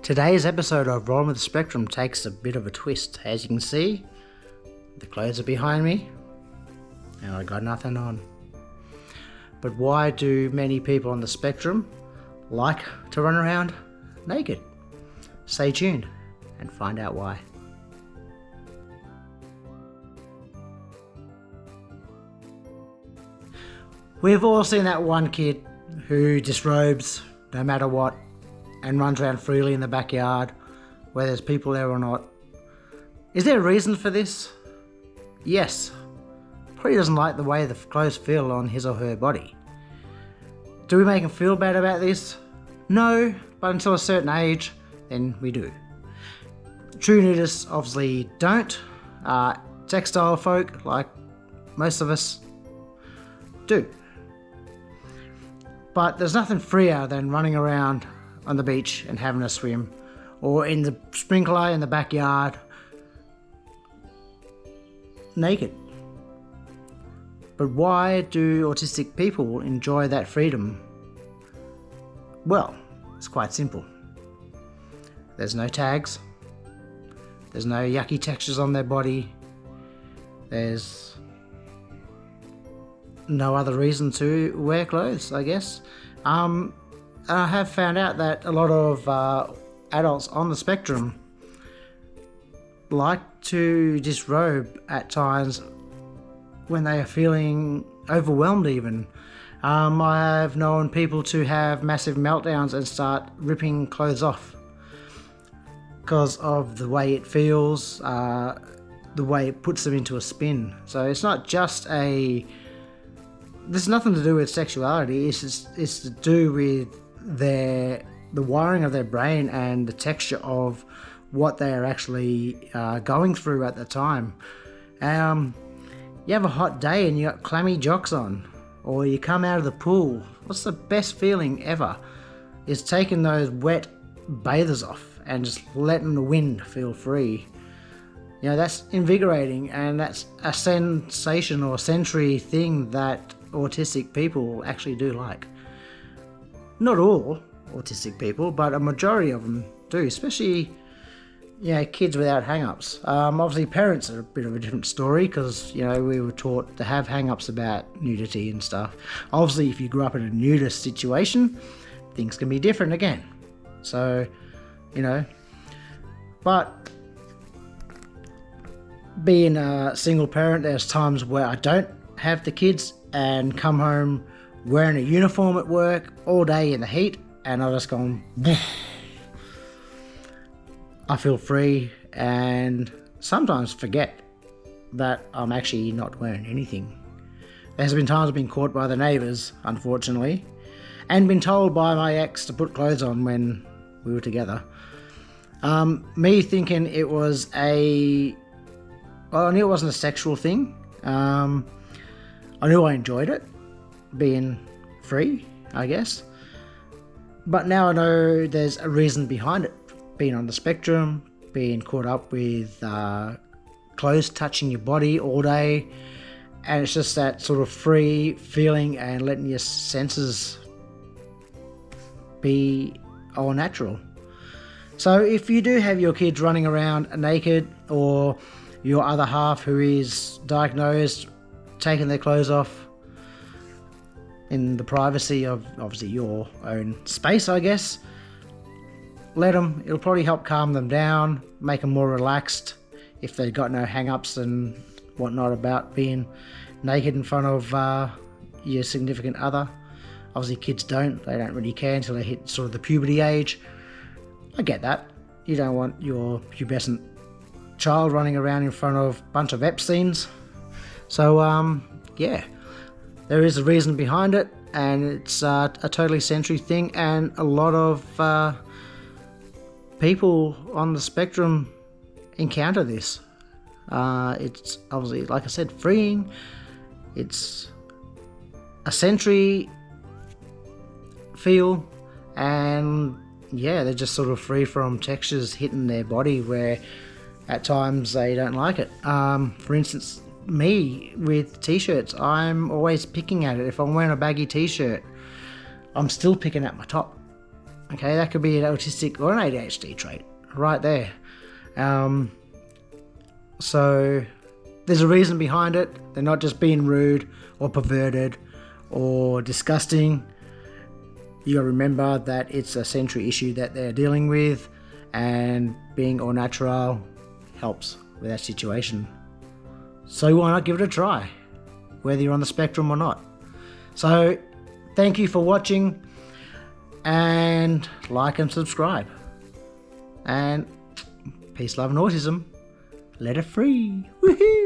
Today's episode of Rolling with the Spectrum takes a bit of a twist. As you can see, the clothes are behind me and I got nothing on. But why do many people on the spectrum like to run around naked? Stay tuned and find out why. We've all seen that one kid who disrobes no matter what and runs around freely in the backyard, whether there's people there or not. Is there a reason for this? Yes. Probably doesn't like the way the clothes feel on his or her body. Do we make him feel bad about this? No, but until a certain age, then we do. True nudists obviously don't. Textile folk, like most of us, do. But there's nothing freer than running around on the beach and having a swim, or in the sprinkler in the backyard, naked. But why do autistic people enjoy that freedom? Well, it's quite simple. There's no tags, there's no yucky textures on their body, there's no other reason to wear clothes, I guess. I have found out that a lot of adults on the spectrum like to disrobe at times when they are feeling overwhelmed even. I have known people to have massive meltdowns and start ripping clothes off because of the way it feels, the way it puts them into a spin. So it's not just there's nothing to do with sexuality, it's to do with the wiring of their brain and the texture of what they are actually going through at the time. You have a hot day and you got clammy jocks on, or you come out of the pool. What's the best feeling ever? Is taking those wet bathers off and just letting the wind feel free. You know, that's invigorating, and that's a sensation or sensory thing that autistic people actually do like. Not all autistic people, but a majority of them do, especially kids without hang-ups. Obviously parents are a bit of a different story, because we were taught to have hang-ups about nudity and stuff. Obviously if you grew up in a nudist situation, things can be different again. So but being a single parent, there's times where I don't have the kids and come home wearing a uniform at work all day in the heat, and I just go, I feel free, and sometimes forget that I'm actually not wearing anything. There's been times I've been caught by the neighbours, unfortunately, and been told by my ex to put clothes on when we were together. Me thinking it was I knew it wasn't a sexual thing. I knew I enjoyed it, being free, I guess. But now I know there's a reason behind it. Being on the spectrum, being caught up with clothes touching your body all day, and it's just that sort of free feeling and letting your senses be all natural. So if you do have your kids running around naked, or your other half who is diagnosed taking their clothes off in the privacy of obviously your own space, I guess, let them. It'll probably help calm them down, make them more relaxed if they've got no hang-ups and whatnot about being naked in front of your significant other. Obviously kids they don't really care until they hit sort of the puberty age. I get that. You don't want your pubescent child running around in front of a bunch of Epsteins. So there is a reason behind it, and it's a totally sensory thing, and a lot of people on the spectrum encounter this. It's obviously, like I said, freeing. It's a sensory feel, and they're just sort of free from textures hitting their body where at times they don't like it. For instance, me with t-shirts, I'm always picking at it. If I'm wearing a baggy t-shirt, I'm still picking at my top. Okay, that could be an autistic or an ADHD trait right there. So there's a reason behind it. They're not just being rude or perverted or disgusting. You gotta remember that it's a sensory issue that they're dealing with, and being all natural helps with that situation. So why not give it a try, whether you're on the spectrum or not. So thank you for watching, and like and subscribe. And peace, love and autism. Let it free. Woohoo!